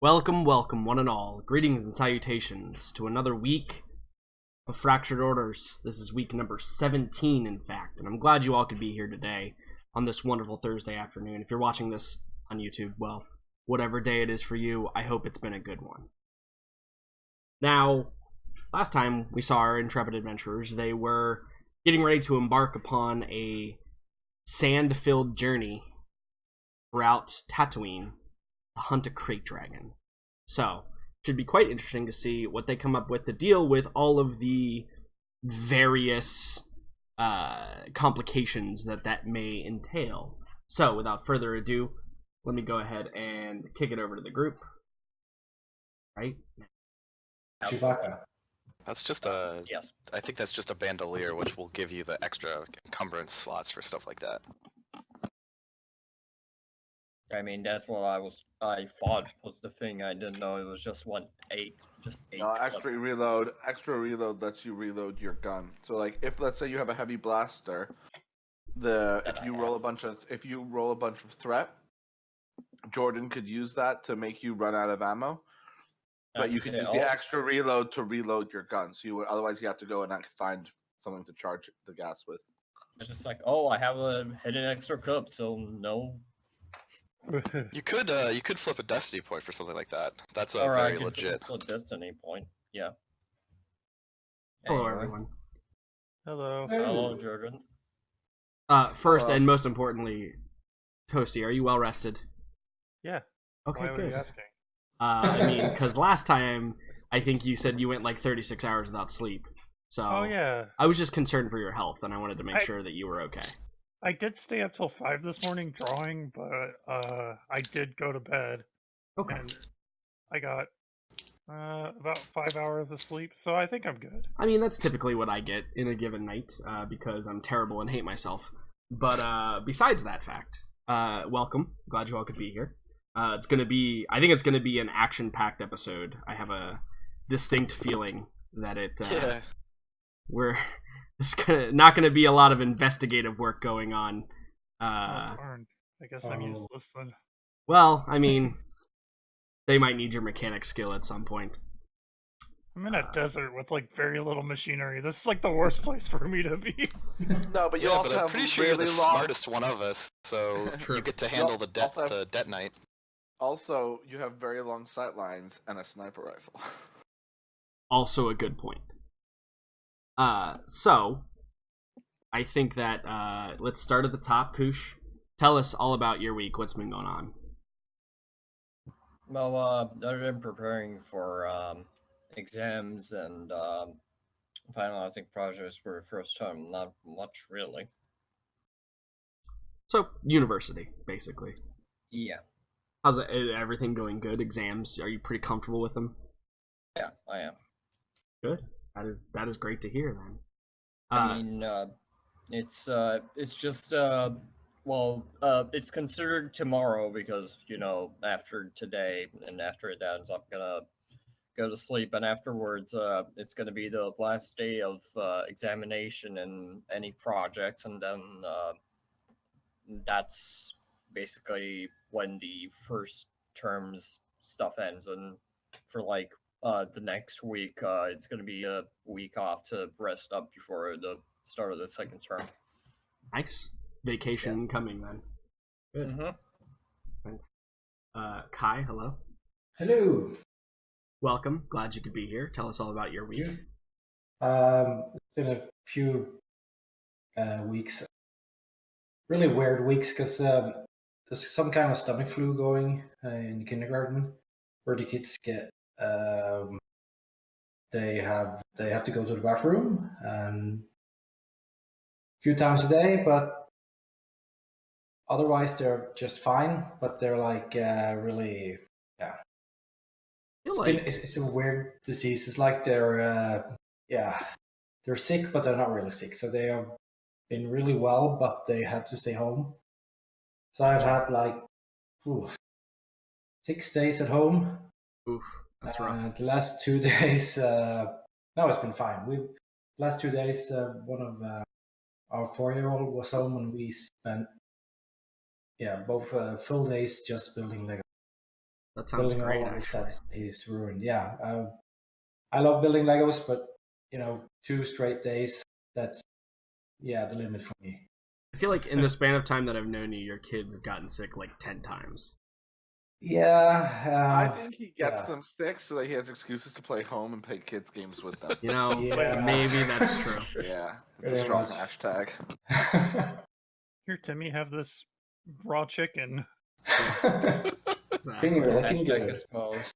Welcome, welcome, one and all. Greetings and salutations to another week of Fractured Orders. This is week number 17, in fact, and I'm glad you all could be here today on this wonderful Thursday afternoon. If you're watching this on YouTube, well, whatever day it is for you, I hope it's been a good one. Now, last time we saw our intrepid adventurers, they were getting ready to embark upon a sand-filled journey throughout Tatooine to hunt a crate dragon. So, it should be quite interesting to see what they come up with to deal with all of the various complications that may entail. So, without further ado, let me go ahead and kick it over to the group. Right? Chewbacca. That's just a. Yes. I think that's just a bandolier, which will give you the extra encumbrance slots for stuff like that. I mean, that's what I thought was the thing. I didn't know it was just eight. No, extra reload lets you reload your gun. So like if let's say you have a heavy blaster, if you roll a bunch of threat, Jordan could use that to make you run out of ammo. But you can use the extra reload to reload your gun. So otherwise you have to go and find something to charge the gas with. It's just like, oh, I have a hidden extra clip, so no. You could flip a destiny point for something like that. That's Or very I could legit. flip a destiny point. Yeah. Hello, Anyway. everyone. Hello. Hello, Jordan. First Hello. and most importantly, Toasty, are you well rested? Yeah. Okay, Why were good. you asking? I mean, because last time, I think you said you went like 36 hours without sleep. So Oh yeah. I was just concerned for your health, and I wanted to make I- sure that you were okay. I did stay up till 5 this morning drawing, but I did go to bed Okay. and I got about 5 hours of sleep, so I think I'm good. I mean, that's typically what I get in a given night, because I'm terrible and hate myself. But besides that fact, welcome. Glad you all could be here. I think it's gonna be an action-packed episode. I have a distinct feeling that Yeah. it's not gonna be a lot of investigative work going on. Oh, darn. I guess I'm useless then. Well, I mean, they might need your mechanic skill at some point. I'm in a desert with like very little machinery. This is like the worst place for me to be. No, but you Yeah, also but I'm have pretty sure you're really the long. smartest one of us, so True. you get to handle You the also have- the detonite. Also, you have very long sight lines and a sniper rifle. Also a good point. So I think that let's start at the top. Koosh, tell us all about your week. What's been going on? Well, other than preparing for exams and finalizing projects for the first time, not much really. So university, basically. Yeah. How's everything going? Good. Exams? Are you pretty comfortable with them? Yeah, I am. Good. That is great to hear. Then. I mean, it's just it's considered tomorrow because after today and after that, I'm gonna go to sleep, and afterwards, it's gonna be the last day of examination and any projects, and then that's basically when the first term's stuff ends, and for like the next week, it's gonna be a week off to rest up before the start of the second term. Nice vacation coming then. Good. Mm-hmm. Kai, hello. Hello. Welcome. Glad you could be here. Tell us all about your week. It's been a few weeks, really weird weeks, because there's some kind of stomach flu going in kindergarten, where the kids get they have to go to the bathroom a few times a day, but otherwise they're just fine. But they're like really, yeah. It's a weird disease. It's like they're sick, but they're not really sick. So they have been really well, but they had to stay home. So I've had like 6 days at home. Oof, that's rough. The last 2 days, no, it's been fine. Last 2 days, one of our 4-year-old was home, and we spent both full days just building Lego. That sounds building great. all of his Actually, sets, he's ruined. Yeah, I love building Legos, but 2 straight days, that's the limit for me. I feel like in the span of time that I've known you, your kids have gotten sick like 10 times. Yeah, I think he gets yeah. them sick so that he has excuses to play home and play kids games with them. Yeah. Maybe that's true. Yeah, it's Very a strong much. hashtag. Here, Timmy, have this raw chicken. Exactly. Finger looking Hashtag good. exposed.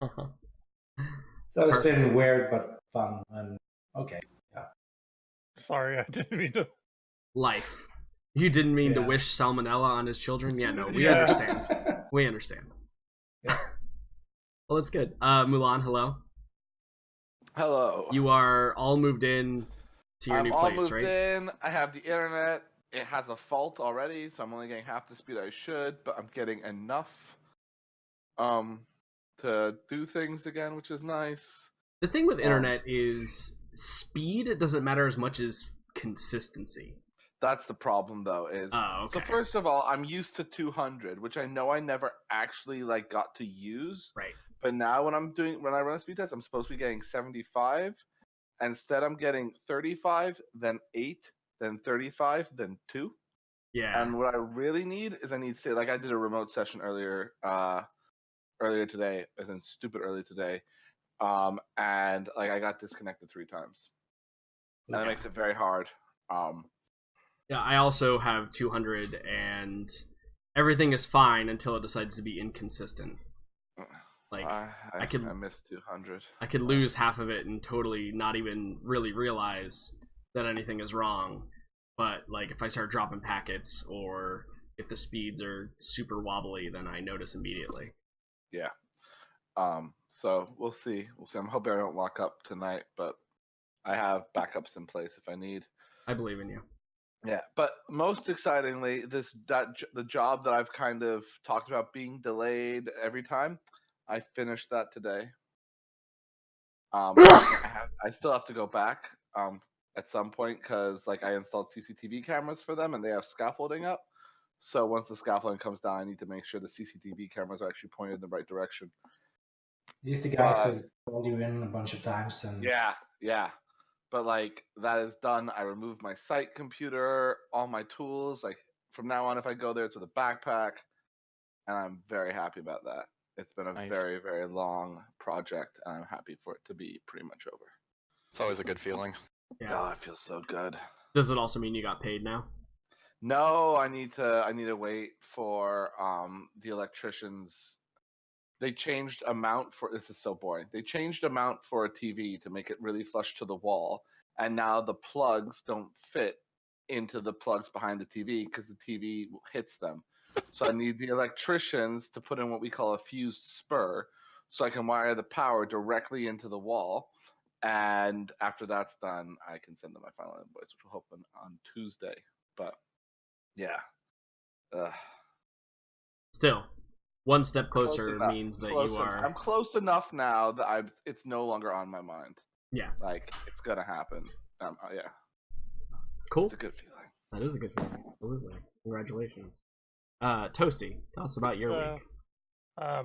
Uh-huh. So it's Perfect. been weird but fun and okay. Yeah. Sorry, I didn't mean to. Life. You didn't mean to Yeah. wish salmonella on his children? Yeah, no, we Yeah. understand. We understand. Yeah. Well, that's good. Mulan, hello. Hello. You are all moved in to your I'm new all place, moved right? in. I have the internet. It has a fault already, so I'm only getting half the speed I should, but I'm getting enough to do things again, which is nice. The thing with internet is speed doesn't matter as much as consistency. That's the problem, though. Oh, okay. So first of all, I'm used to 200, which I know I never actually got to use. Right. But now when I run a speed test, I'm supposed to be getting 75. Instead, I'm getting 35, then 8, then 35, then 2. Yeah. And what I really need is I did a remote session earlier today, as in stupid early today. And I got disconnected 3 times. And it makes it very hard. Yeah, I also have 200, and everything is fine until it decides to be inconsistent. Like I miss 200. I could lose half of it and totally not even really realize that anything is wrong. But like if I start dropping packets or if the speeds are super wobbly, then I notice immediately. Yeah. So we'll see. I'm hoping I don't lock up tonight, but I have backups in place if I need. I believe in you. Yeah, but most excitingly, the job that I've kind of talked about being delayed every time, I finished that today. I still have to go back at some point because I installed CCTV cameras for them and they have scaffolding up. So once the scaffolding comes down, I need to make sure the CCTV cameras are actually pointed in the right direction. These the guys that called you in a bunch of times and yeah. But that is done. I removed my site computer, all my tools. From now on, if I go there, it's with a backpack, and I'm very happy about that. It's been a very, very long project, and I'm happy for it to be pretty much over. It's always a good feeling. Yeah. Oh, it feels so good. Does it also mean you got paid now? No, I need to wait for the electricians. They changed amount for this is so boring. They changed amount for a TV to make it really flush to the wall, and now the plugs don't fit into the plugs behind the TV because the TV hits them. So I need the electricians to put in what we call a fused spur, so I can wire the power directly into the wall. And after that's done, I can send them my final invoice, which will open on Tuesday. But yeah, Still, one step closer means that you are. I'm close enough now that it's no longer on my mind. Yeah. It's gonna happen. Yeah. Cool. It's a good feeling. That is a good feeling. Absolutely. Congratulations. Toasty, tell us about your week.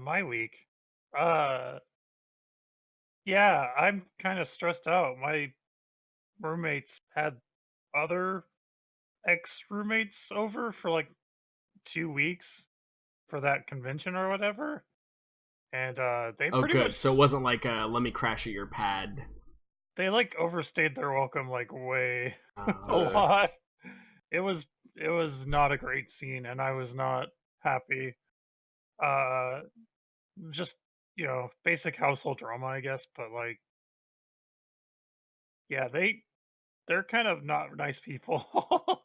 My week. Yeah, I'm kind of stressed out. My roommates had other ex-roommates over for 2 weeks for that convention or whatever. And they pretty good. much So it wasn't like let me crash at your pad. They overstayed their welcome way a Oh. lot. It was not a great scene and I was not happy. Just basic household drama, I guess, but yeah, they're kind of not nice people.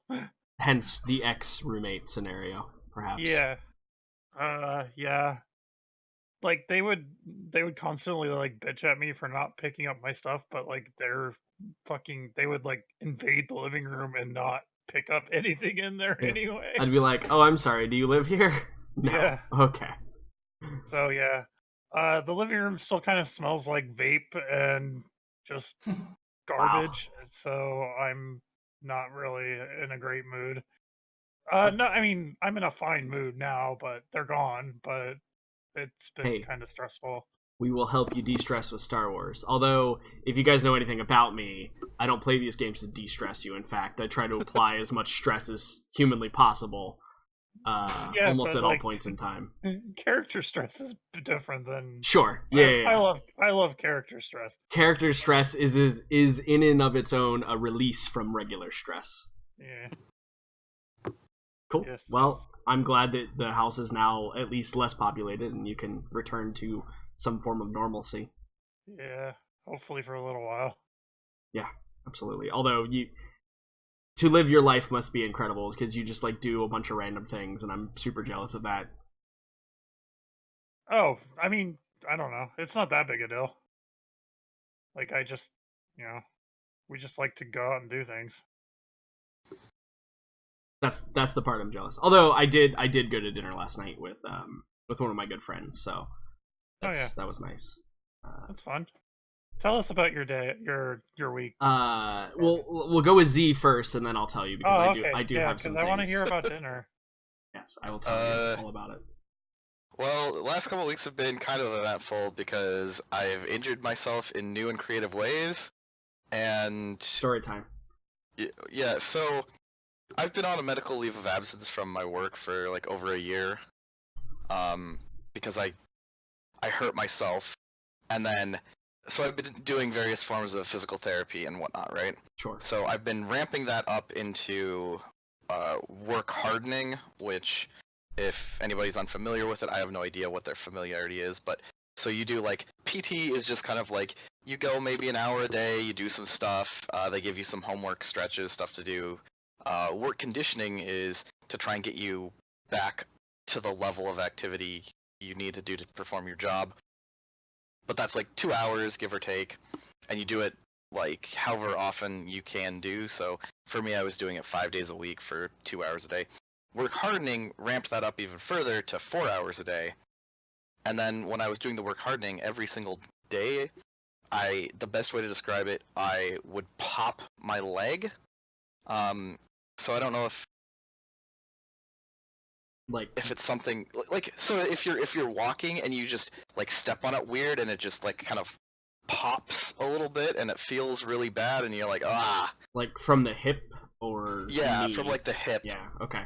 Hence the ex-roommate scenario, perhaps. Yeah. Yeah. They would constantly bitch at me for not picking up my stuff, but they would invade the living room and not pick up anything in there anyway. I'd be like, "Oh, I'm sorry. Do you live here?" No. Yeah. Okay. So yeah, the living room still kind of smells like vape and just garbage. Wow. So I'm not really in a great mood. No, I mean I'm in a fine mood now, but they're gone. But It's been kind of stressful. We will help you de-stress with Star Wars. Although, if you guys know anything about me, I don't play these games to de-stress you. In fact, I try to apply as much stress as humanly possible, almost at all points in time. Character stress is different than. Sure, yeah. I love character stress. Character stress is in and of its own a release from regular stress. Yeah. Cool. Yes. Well, I'm glad that the house is now at least less populated, and you can return to some form of normalcy. Yeah, hopefully for a little while. Yeah, absolutely. Although to live your life must be incredible because you just like do a bunch of random things, and I'm super jealous of that. Oh, I mean, I don't know. It's not that big a deal. Like I just, we just like to go out and do things. That's the part I'm jealous. Although I did go to dinner last night with one of my good friends, so that was nice. That's fun. Tell us about your day, your week. We'll go with Z first, and then I'll tell you because I do have some. I want to hear about dinner. Yes, I will tell you all about it. Well, the last couple of weeks have been kind of eventful because I've injured myself in new and creative ways, and story time. Yeah, so I've been on a medical leave of absence from my work for like over a year, because I hurt myself, and then so I've been doing various forms of physical therapy and whatnot, right? Sure. So I've been ramping that up into work hardening, which, if anybody's unfamiliar with it, I have no idea what their familiarity is, but so you do like PT is just kind of like you go maybe an hour a day, you do some stuff, they give you some homework, stretches, stuff to do. Work conditioning is to try and get you back to the level of activity you need to do to perform your job. But that's like 2 hours, give or take, and you do it like however often you can do. So for me, I was doing it 5 days a week for 2 hours a day. Work hardening ramped that up even further to 4 hours a day. And then when I was doing the work hardening every single day, the best way to describe it, I would pop my leg. So I don't know if it's something like, so if you're walking and you just like step on it weird and it just like kind of pops a little bit and it feels really bad and you're like, like from the hip or yeah, knee? from like the hip. Yeah, okay.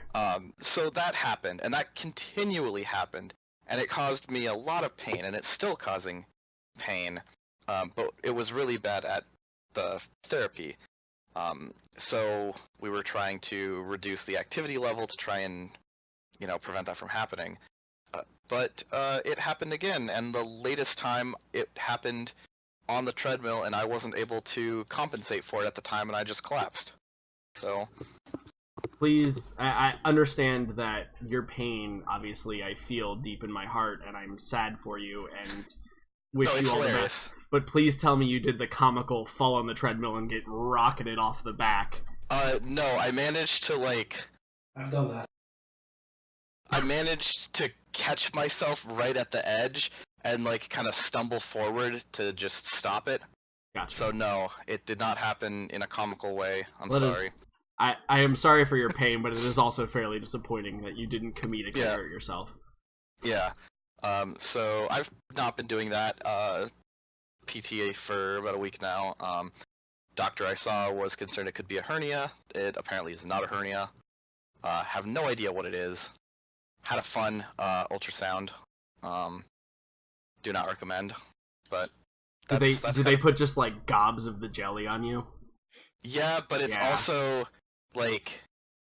So that happened, and that continually happened, and it caused me a lot of pain, and it's still causing pain, but it was really bad at the therapy. So we were trying to reduce the activity level to try and prevent that from happening. But it happened again, and the latest time it happened on the treadmill, and I wasn't able to compensate for it at the time, and I just collapsed. So please, I understand that your pain, obviously, I feel deep in my heart, and I'm sad for you, and wish you all the best. But please tell me you did the comical fall on the treadmill and get rocketed off the back. No, I managed to I've done that. I managed to catch myself right at the edge and kind of stumble forward to just stop it. Gotcha. So no, it did not happen in a comical way. I'm sorry. I am sorry for your pain, but it is also fairly disappointing that you didn't comedically hurt yourself. Yeah. So I've not been doing that PTA for about a week now. Doctor I saw was concerned it could be a hernia. It apparently is not a hernia. Have no idea what it is. Had a fun ultrasound. Do not recommend. But did they put just like gobs of the jelly on you? Yeah, but it's also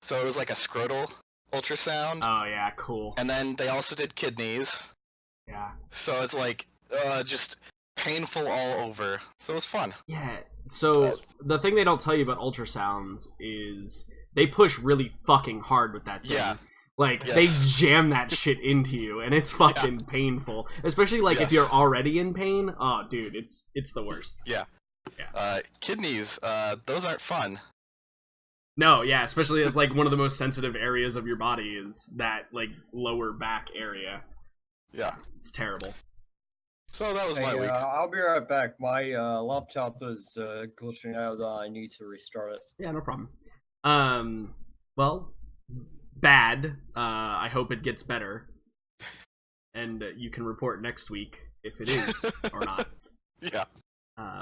so it was like a scrotal ultrasound. Oh yeah, cool. And then they also did kidneys. Yeah. So it's just painful all over. So it was fun. Yeah. So the thing they don't tell you about ultrasounds is they push really fucking hard with that thing. Yeah. They jam that shit into you, and it's fucking painful. Especially if you're already in pain. Oh, dude, it's the worst. Yeah. Yeah. Kidneys, those aren't fun. No, yeah, especially as one of the most sensitive areas of your body is that lower back area. Yeah. It's terrible. So that was my week. I'll be right back. My laptop is glitching out. I need to restart it. Yeah, no problem. Well, bad. I hope it gets better. and you can report next week if it is or not. Yeah.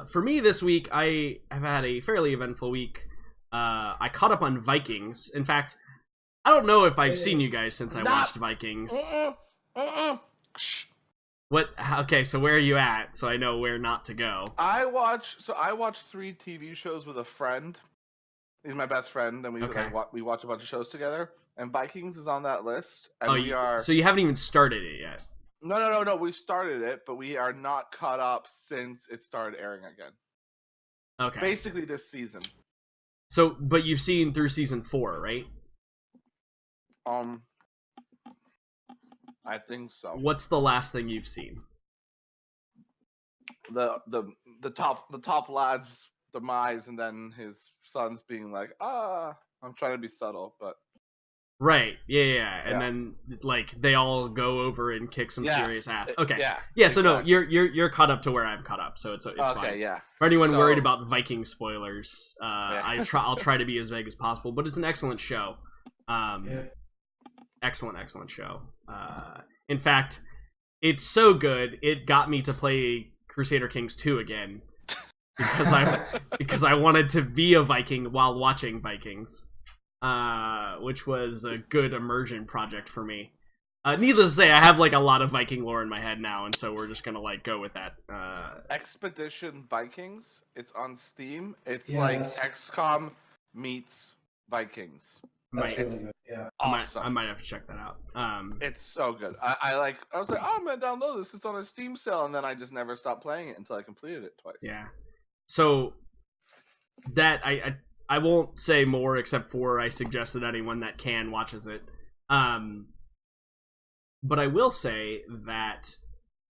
For me this week, I have had a fairly eventful week. I caught up on Vikings. In fact, I don't know if I've seen you guys since I watched Vikings. What? Okay, so where are you at? So I know where not to go. I watch 3 TV shows with a friend. He's my best friend, and we watch a bunch of shows together. And Vikings is on that list. And we are. So you haven't even started it yet. No. We started it, but we are not caught up since it started airing again. Okay. Basically this season. So, but you've seen through season 4, right? I think so. What's the last thing you've seen? The top lad's demise, and then his sons being like, I'm trying to be subtle, but right, yeah. And then like they all go over and kick some serious ass. Okay, yeah. So exactly. no, you're caught up to where I'm caught up, so it's okay, fine. Yeah. For anyone worried about Viking spoilers, I'll try to be as vague as possible, but it's an excellent show. Excellent show. In fact, it's so good it got me to play Crusader Kings 2 again because I wanted to be a Viking while watching Vikings, which was a good immersion project for me. Needless to say, I have like a lot of Viking lore in my head now, and so we're just gonna like go with that. Expedition Vikings. It's on Steam. It's like XCOM meets Vikings. That's really good. Yeah. Awesome. I might have to check that out. It's so good. I was like, I'm gonna download this. It's on a Steam sale, and then I just never stopped playing it until I completed it twice. Yeah. So that I won't say more except for I suggest that anyone that can watches it. But I will say that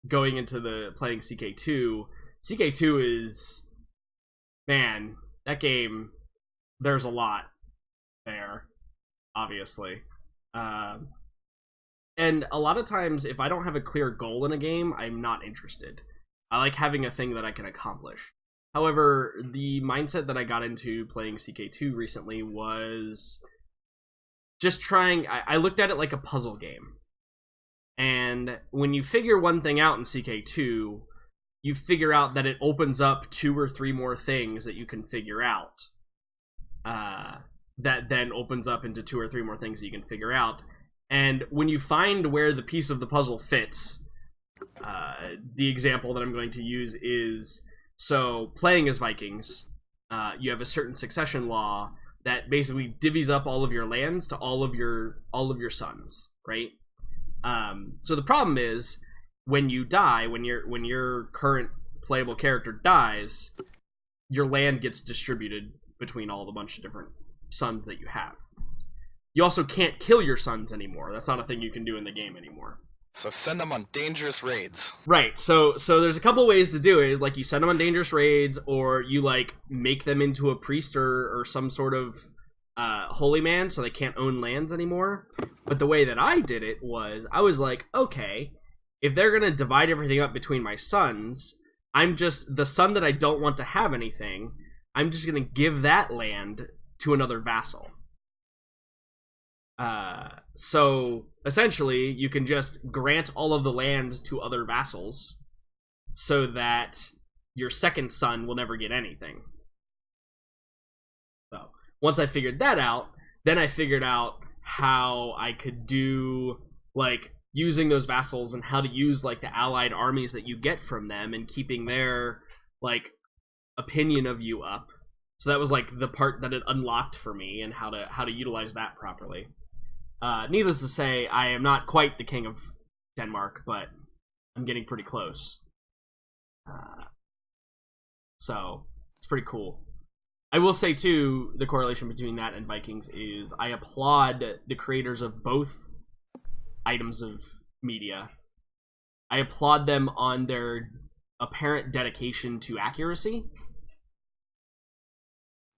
going into the playing CK2 is, man, that game. There's a lot there. Obviously. And a lot of times, if I don't have a clear goal in a game, I'm not interested. I like having a thing that I can accomplish. However, the mindset that I got into playing CK2 recently was just trying... I looked at it like a puzzle game. And when you figure one thing out in CK2, you figure out that it opens up 2 or 3 more things that you can figure out. That then opens up into 2 or 3 more things that you can figure out. And when you find where the piece of the puzzle fits, the example that I'm going to use is, so playing as Vikings, you have a certain succession law that basically divvies up all of your lands to all of your sons, right? So the problem is, when you die, when your current playable character dies, your land gets distributed between all the bunch of different sons that you have. You also can't kill your sons anymore. That's not a thing you can do in the game anymore. So send them on dangerous raids. Right. So there's a couple ways to do it. Like you send them on dangerous raids, or you like make them into a priest or some sort of holy man, so they can't own lands anymore. But the way that I did it was, I was like, okay, if they're gonna divide everything up between my sons, I'm just the son that I don't want to have anything. I'm just gonna give that land to another vassal. So essentially, you can just grant all of the land to other vassals, so that your second son will never get anything. So once I figured that out, then I figured out how I could do like using those vassals and how to use like the allied armies that you get from them and keeping their like opinion of you up. So that was like the part that it unlocked for me, and how to utilize that properly. Needless to say, I am not quite the king of Denmark, but I'm getting pretty close. So it's pretty cool. I will say too, the correlation between that and Vikings is I applaud the creators of both items of media. I applaud them on their apparent dedication to accuracy.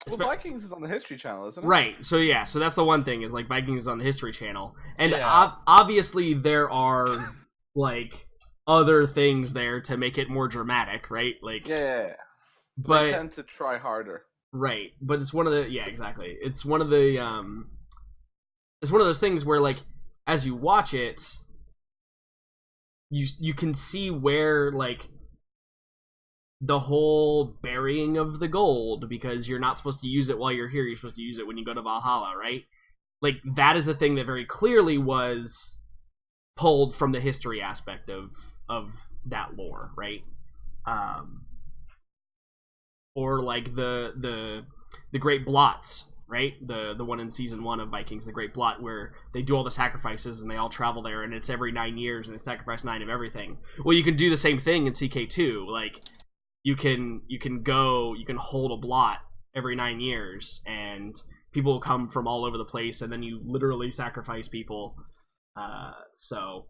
Well, Vikings is on the History Channel, isn't it? Right. So yeah. So that's the one thing is like Vikings is on the History Channel, and obviously there are like other things there to make it more dramatic, right? Like yeah. But they tend to try harder. Right. But it's one of the exactly. It's one of the it's one of those things where like as you watch it, you can see where like the whole burying of the gold, because you're not supposed to use it while you're here, you're supposed to use it when you go to Valhalla, right? Like that is a thing that very clearly was pulled from the history aspect of that lore, right? Or like the Great Blots, right? The one in season 1 of Vikings, the Great Blot, where they do all the sacrifices and they all travel there, and it's every 9 years and they sacrifice 9 of everything. Well, you can do the same thing in CK2. Like you can hold a blot every 9 years, and people will come from all over the place, and then you literally sacrifice people. So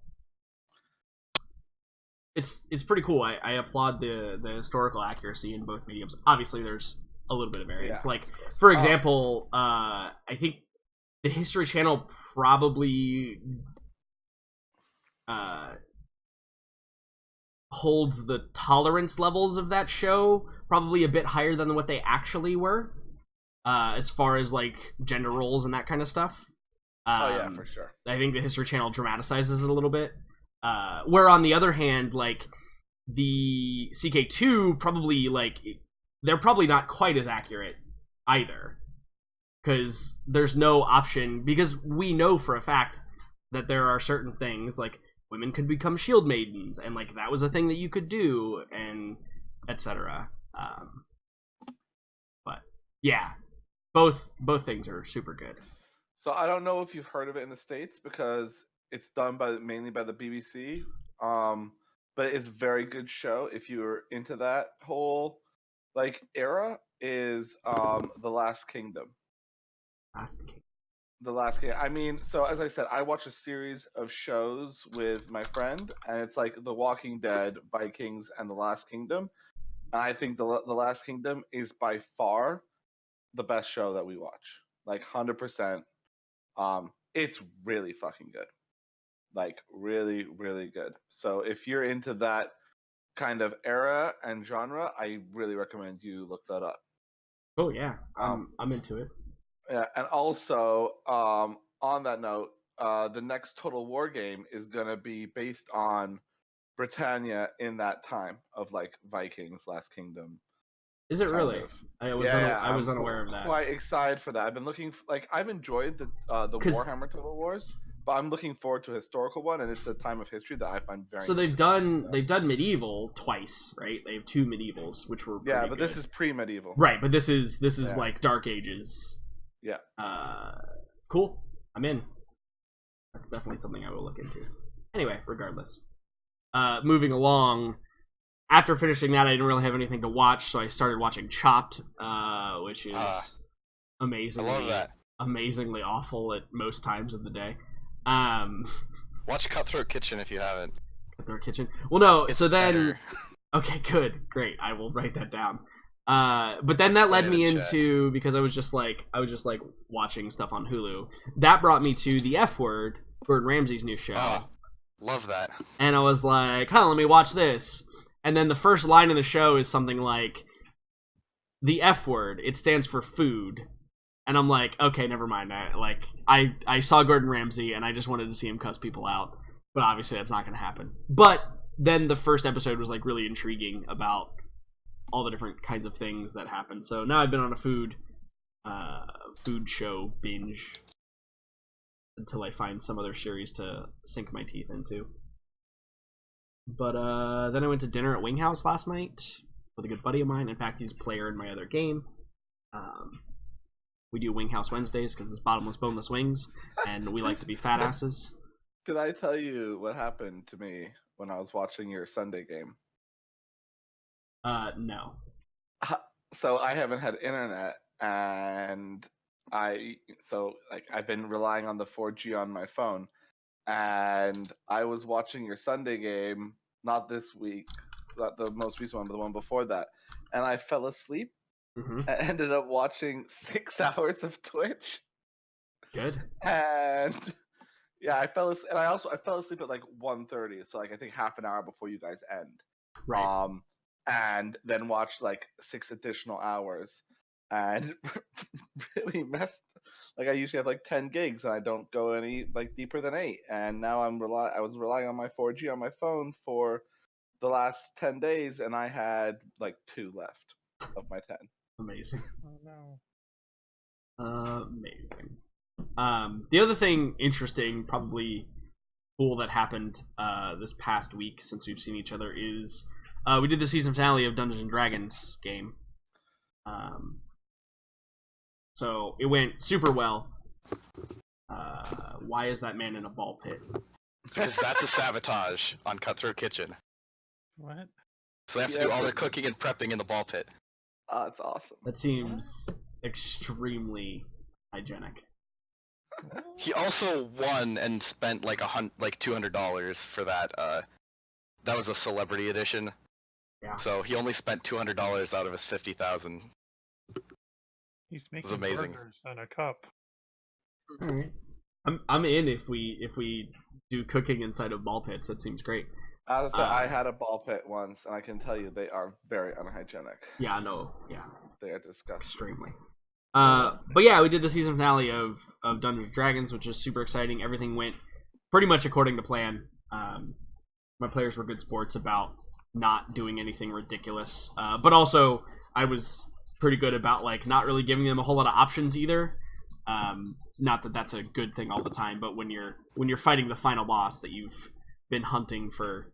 it's pretty cool. I applaud the historical accuracy in both mediums. Obviously, there's a little bit of variance. Yeah, like, for example, I think the History Channel probably holds the tolerance levels of that show probably a bit higher than what they actually were, as far as like gender roles and that kind of stuff. Oh yeah, for sure. I think the History Channel dramatizes it a little bit. Where on the other hand, like the CK2 probably like they're probably not quite as accurate either, because there's no option, because we know for a fact that there are certain things like women could become shield maidens, and like that was a thing that you could do, and etc. But yeah, both things are super good. So I don't know if you've heard of it in the States, because it's done mainly by the BBC. But it's a very good show if you're into that whole like era. Is The Last Kingdom. The Last Kingdom. I mean, so as I said, I watch a series of shows with my friend, and it's like The Walking Dead, Vikings, and The Last Kingdom. And I think the Last Kingdom is by far the best show that we watch. Like 100%. It's really fucking good. Like really, really good. So if you're into that kind of era and genre, I really recommend you look that up. Oh yeah, I'm into it. Yeah, and also on that note, the next Total War game is gonna be based on Britannia in that time of like Vikings, Last Kingdom. Is it really? I was unaware of that. Quite excited for that. I've been looking I've enjoyed the Warhammer Total Wars, but I'm looking forward to a historical one, and it's a time of history that I find very. So they've done medieval twice, right? They have 2 medievals, which were but good. This is pre-medieval, right? But this is like Dark Ages. Yeah. Cool. I'm in. That's definitely something I will look into. Anyway, regardless, moving along. After finishing that, I didn't really have anything to watch, so I started watching Chopped, which is amazingly, I love that. Amazingly awful at most times of the day. Watch Cutthroat Kitchen if you haven't. Cutthroat Kitchen. Well, no. It's so then, better. Okay, good, great. I will write that down. But then that led me into, because I was just like watching stuff on Hulu. That brought me to The F Word, Gordon Ramsay's new show. Oh, love that. And I was like, let me watch this. And then the first line in the show is something like, the F word, it stands for food. And I'm like, okay, never mind. I saw Gordon Ramsay, and I just wanted to see him cuss people out. But obviously that's not going to happen. But then the first episode was like really intriguing about all the different kinds of things that happen. So now I've been on a food show binge until I find some other series to sink my teeth into. But then I went to dinner at Wing House last night with a good buddy of mine. In fact, he's a player in my other game. We do Wing House Wednesdays because it's bottomless, boneless wings, and we like to be fat asses. Did I tell you what happened to me when I was watching your Sunday game? No. So I haven't had internet, and I've been relying on the 4G on my phone. And I was watching your Sunday game, not this week, not the most recent one, but the one before that. And I fell asleep and ended up watching 6 hours of Twitch. Good. And yeah, I fell asleep at like 1:30, so like I think half an hour before you guys end. Right. And then watched like 6 additional hours, and really Like I usually have like 10 gigs, and I don't go any like deeper than 8. And now I was relying on my 4G on my phone for the last 10 days, and I had like 2 left of my 10. Amazing. Oh no. Amazing. The other thing interesting, probably cool, that happened this past week since we've seen each other is we did the season finale of Dungeons and Dragons game. So it went super well. Why is that man in a ball pit? Because that's a sabotage on Cutthroat Kitchen. What? So they have to do all their cooking and prepping in the ball pit. Oh, that's awesome. That seems extremely hygienic. He also won and spent like $200 for that. That was a celebrity edition. Yeah. So he only spent $200 out of his 50,000. He's making amazing. burgers in a cup. All right. I'm in if we do cooking inside of ball pits. That seems great. Honestly, I had a ball pit once, and I can tell you they are very unhygienic. Yeah, I know. Yeah, They are disgusting. extremely. But yeah, we did the season finale of Dungeons and Dragons, which is super exciting. Everything went pretty much according to plan. My players were good sports about not doing anything ridiculous, but also I was pretty good about like not really giving them a whole lot of options either. Not that that's a good thing all the time, but when you're fighting the final boss that you've been hunting for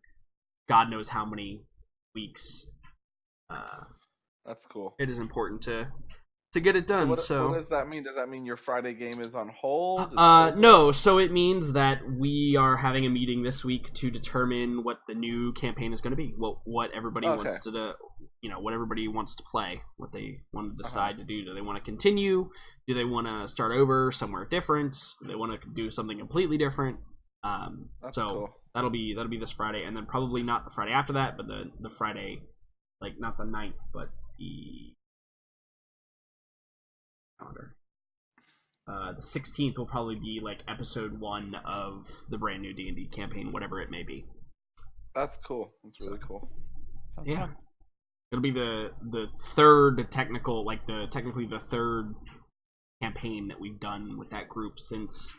God knows how many weeks, That's cool. it is important to get it done. What does that mean? Does that mean your Friday game is on hold? No. So it means that we are having a meeting this week to determine what the new campaign is going to be. What everybody wants to do. What everybody wants to play. What they want to decide to do. Do they want to continue? Do they want to start over somewhere different? Do they want to do something completely different? That's so cool. that'll be this Friday, and then probably not the Friday after that, but the Friday, like not the 9th, but the calendar. The 16th will probably be like episode 1 of the brand new D&D campaign, whatever it may be. That's cool. That's really cool. Sounds Yeah. fun. It'll be the third technically the third campaign that we've done with that group since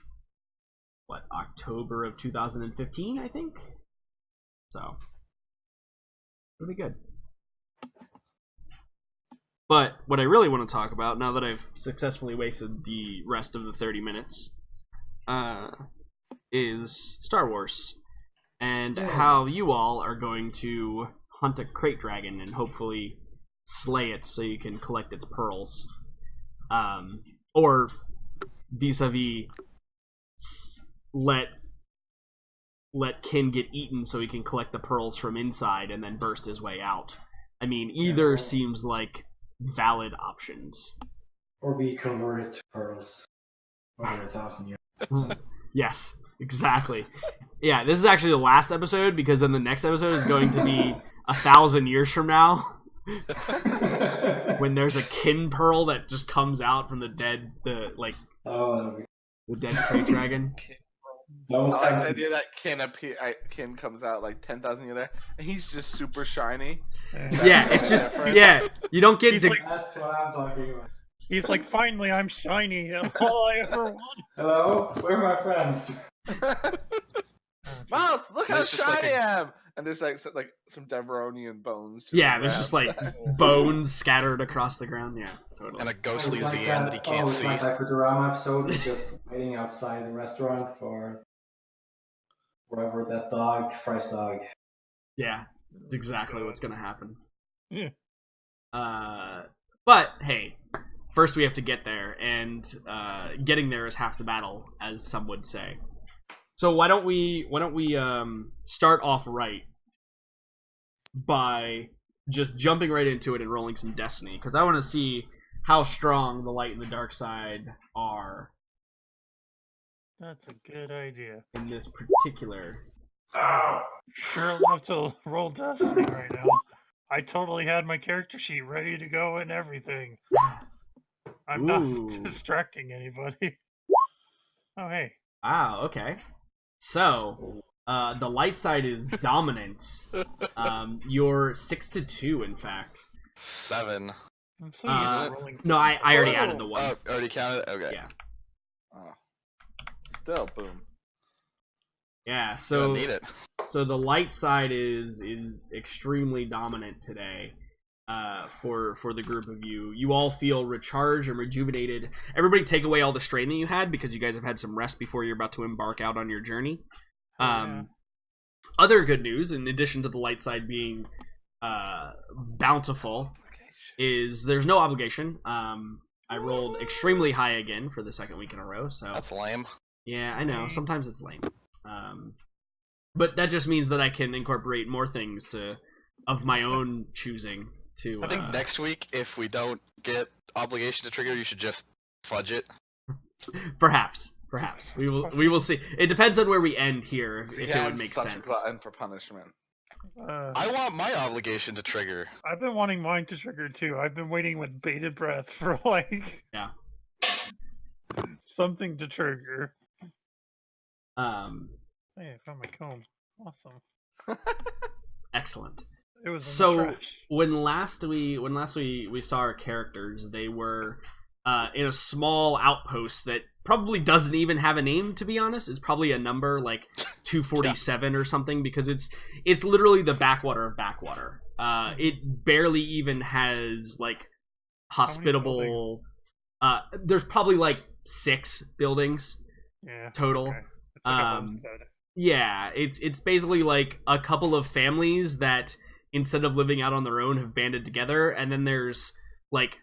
October of 2015, I think. So it'll be good. But what I really want to talk about, now that I've successfully wasted the rest of the 30 minutes, is Star Wars. And how you all are going to hunt a crate dragon and hopefully slay it so you can collect its pearls. Or vis-a-vis let Kin get eaten so he can collect the pearls from inside and then burst his way out. I mean, either seems like valid options. Or be converted to pearls over 1,000 years. Yes, exactly. Yeah, this is actually the last episode because then the next episode is going to be 1,000 years from now. When there's a kin pearl that just comes out from the dead, the dead crate dragon. Don't I like the tempt idea that Kin comes out like 10,000 years there, and he's just super shiny. Yeah, it's just you don't get to. That's what I'm talking about. He's like, finally, I'm shiny. All I ever wanted. Hello, where are my friends? Mouse, look how There's just shiny like I am! And there's like some Deveronian bones. Yeah, there's just like bones scattered across the ground. Yeah, totally. And a ghostly It's like ZN that he can't it's see. like that Futurama episode, just waiting outside the restaurant for wherever that dog, Fry's dog. Yeah, it's exactly what's gonna happen. Yeah. But hey, first we have to get there, and getting there is half the battle, as some would say. So why don't we start off right by just jumping right into it and rolling some Destiny, because I want to see how strong the light and the dark side are That's a good idea. in this particular. Sure love to roll Destiny right now. I totally had my character sheet ready to go and everything. I'm Ooh. not distracting anybody. Oh, hey. Wow, okay. So, the light side is dominant. You're 6-2, in fact. 7. I'm so used to rolling. No, I already added the 1. Oh, already counted? Okay. Yeah. Oh. Still, boom. Yeah, Gonna need it. so the light side is extremely dominant today. For the group of you, you all feel recharged and rejuvenated. Everybody, take away all the strain that you had because you guys have had some rest before you're about to embark out on your journey. Other good news, in addition to the light side being bountiful, is there's no obligation. I rolled extremely high again for the second week in a row. So That's lame. yeah, I know. Sometimes it's lame. But that just means that I can incorporate more things of my own choosing. I think next week, if we don't get obligation to trigger, you should just fudge it. Perhaps we will see. It depends on where we end here, if it would make sense. Glutton for punishment. I want my obligation to trigger. I've been wanting mine to trigger too. I've been waiting with bated breath for yeah, something to trigger. Hey, I found my comb. Awesome. Excellent. It was so when last we saw our characters, they were in a small outpost that probably doesn't even have a name, to be honest. It's probably a number like 247 or something, because it's literally the backwater of backwater. It barely even has like hospitable. There's probably like 6 buildings total. Okay. It's like a homestead. Yeah, it's basically like a couple of families that, instead of living out on their own, have banded together, and then there's like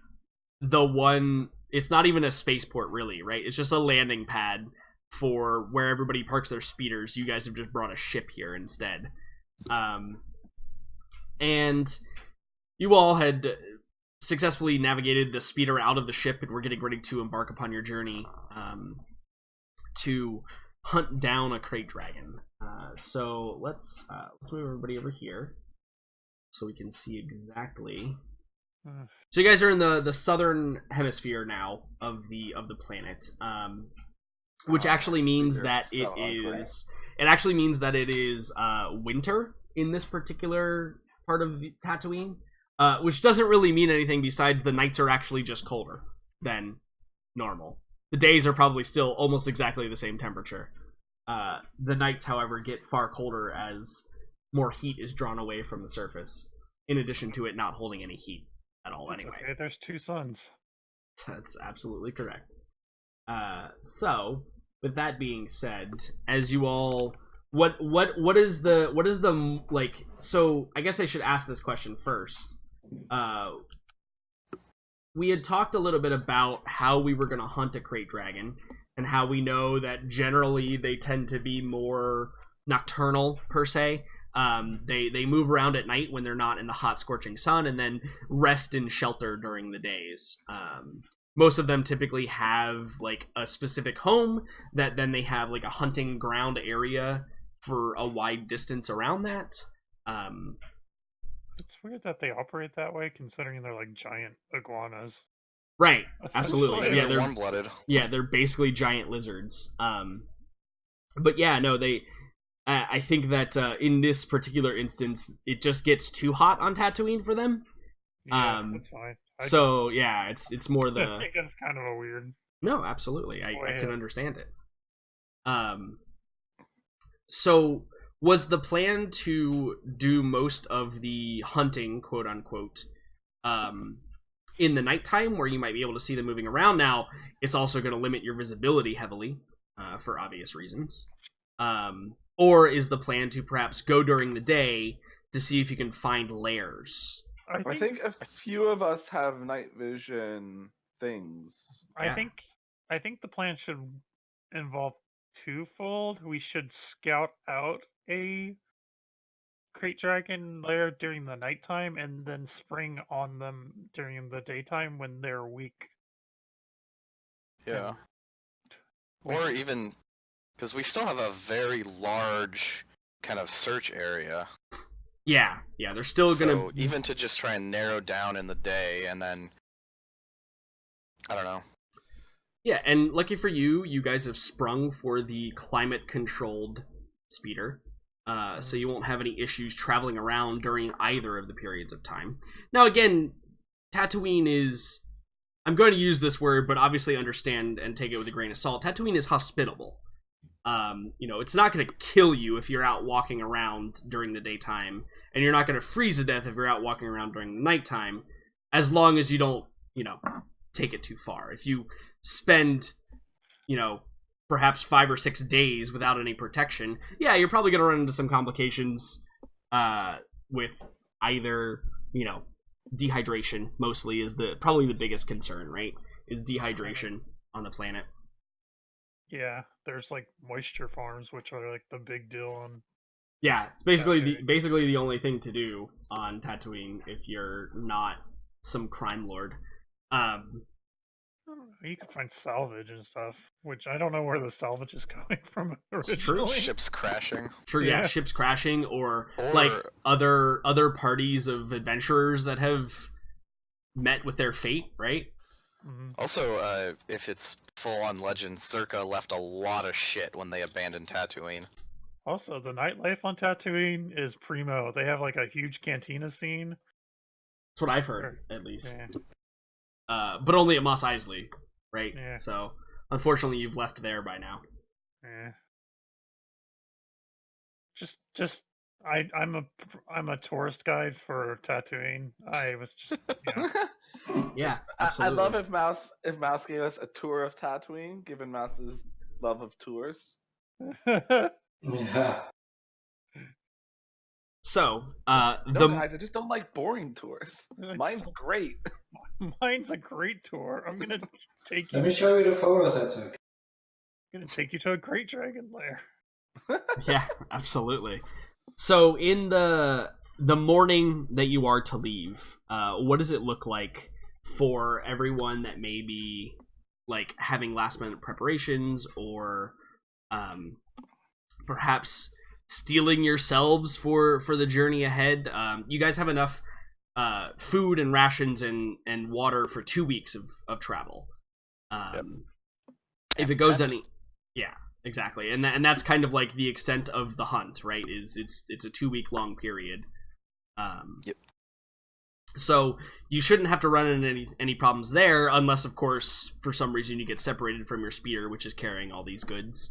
the one. It's not even a spaceport, really, right? It's just a landing pad for where everybody parks their speeders. You guys have just brought a ship here instead, and you all had successfully navigated the speeder out of the ship, and we're getting ready to embark upon your journey to hunt down a crate dragon. So let's move everybody over here so we can see exactly. So you guys are in the southern hemisphere now of the planet, which actually means that it actually means that it is winter in this particular part of Tatooine, which doesn't really mean anything besides the nights are actually just colder than normal. The days are probably still almost exactly the same temperature. The nights, however, get far colder as more heat is drawn away from the surface, in addition to it not holding any heat at all anyway. Okay, there's 2 suns. That's absolutely correct. So, with that being said, as you all... What is the like... So, I guess I should ask this question first. We had talked a little bit about how we were going to hunt a crate dragon, and how we know that generally they tend to be more nocturnal, per se. They move around at night when they're not in the hot, scorching sun, and then rest in shelter during the days. Most of them typically have like a specific home that then they have like a hunting ground area for a wide distance around that. It's weird that they operate that way, considering they're like giant iguanas. Right, absolutely. Yeah, they're warm-blooded. Yeah, they're basically giant lizards. But yeah, no, they... I think that in this particular instance, it just gets too hot on Tatooine for them. Yeah, that's fine. Yeah, it's more the... I think it's kind of a weird... No, absolutely. I can understand it. So, was the plan to do most of the hunting, quote-unquote, in the nighttime, where you might be able to see them moving around? Now, it's also going to limit your visibility heavily, for obvious reasons. Or is the plan to perhaps go during the day to see if you can find lairs? I think a few of us have night vision things. I think the plan should involve twofold. We should scout out a crate dragon lair during the nighttime, and then spring on them during the daytime when they're weak. Yeah. Or even, because we still have a very large kind of search area. Yeah, they're still gonna... So even to just try and narrow down in the day, and then... I don't know. Yeah, and lucky for you, you guys have sprung for the climate-controlled speeder. So you won't have any issues traveling around during either of the periods of time. Now again, Tatooine is I'm going to use this word, but obviously understand and take it with a grain of salt. Tatooine is hospitable. It's not going to kill you if you're out walking around during the daytime, and you're not going to freeze to death if you're out walking around during the nighttime, as long as you don't, take it too far. If you spend, perhaps 5 or 6 days without any protection, yeah, you're probably going to run into some complications with either, dehydration mostly is probably the biggest concern, right? Is dehydration on the planet. Yeah, there's like moisture farms, which are like the big deal on. Yeah, it's basically the only thing to do on Tatooine if you're not some crime lord. You can find salvage and stuff, which I don't know where the salvage is coming from originally. It's true. Ships crashing. True, yeah, ships crashing, or like other parties of adventurers that have met with their fate, right? Mm-hmm. Also, if it's full-on legend, Circa left a lot of shit when they abandoned Tatooine. Also, the nightlife on Tatooine is primo. They have like a huge cantina scene. That's what I've heard, at least. Yeah. But only at Mos Eisley, right? Yeah. So, unfortunately, you've left there by now. Yeah. I'm a tourist guide for Tatooine. I was just, Yeah, absolutely. I love if Mouse gave us a tour of Tatooine, given Mouse's love of tours. Yeah. So, guys, I just don't like boring tours. Mine's great. Mine's a great tour. I'm gonna take you. Let me show you the photos I took. I'm gonna take you to a great dragon lair. Yeah, absolutely. So, in the morning that you are to leave, what does it look like for everyone that may be like having last minute preparations, or perhaps steeling yourselves for the journey ahead? You guys have enough food and rations and water for 2 weeks of travel. Yep. If it goes any, yeah, exactly, and that's kind of like the extent of the hunt, right? It's a 2 week long period. Yep. So you shouldn't have to run into any problems there, unless, of course, for some reason you get separated from your speeder, which is carrying all these goods,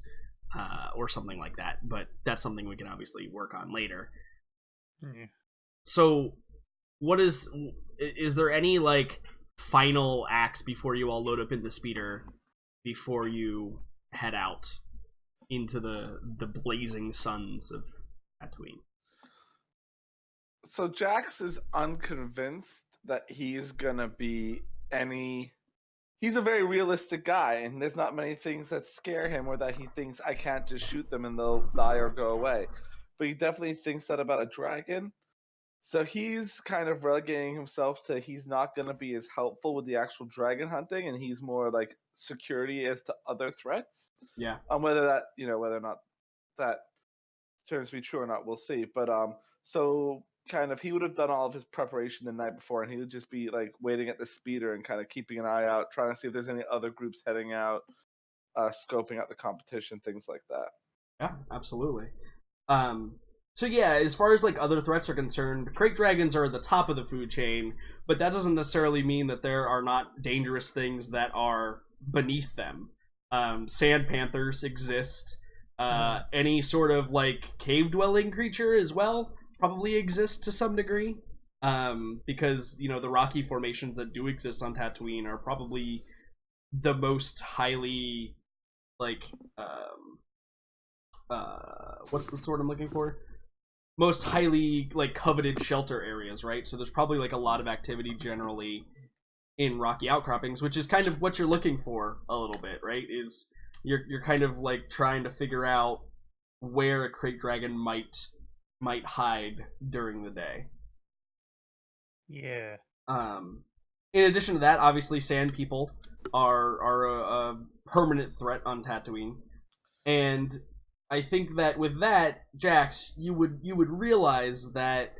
or something like that. But that's something we can obviously work on later. Mm-hmm. So, is there any like final acts before you all load up in the speeder, before you head out into the blazing suns of Tatooine? So Jax is unconvinced that he's gonna be he's a very realistic guy, and there's not many things that scare him or that he thinks I can't just shoot them and they'll die or go away. But he definitely thinks that about a dragon. So he's kind of relegating himself to he's not going to be as helpful with the actual dragon hunting, and he's more like security as to other threats. Yeah. Whether or not that turns to be true or not, we'll see. But so kind of he would have done all of his preparation the night before, and he would just be like waiting at the speeder and kind of keeping an eye out, trying to see if there's any other groups heading out, scoping out the competition, things like that. Yeah, absolutely. So yeah, as far as like other threats are concerned, crate dragons are at the top of the food chain, but that doesn't necessarily mean that there are not dangerous things that are beneath them. Sand panthers exist. Any sort of like cave dwelling creature as well probably exists to some degree, because the rocky formations that do exist on Tatooine are probably the most highly like what's the word I'm looking for? Most highly like coveted shelter areas, right? So there's probably like a lot of activity generally in rocky outcroppings, which is kind of what you're looking for a little bit, right? Is you're kind of like trying to figure out where a crate dragon might hide during the day. Yeah. In addition to that, obviously sand people are a permanent threat on Tatooine, and I think that with that, Jax, you would realize that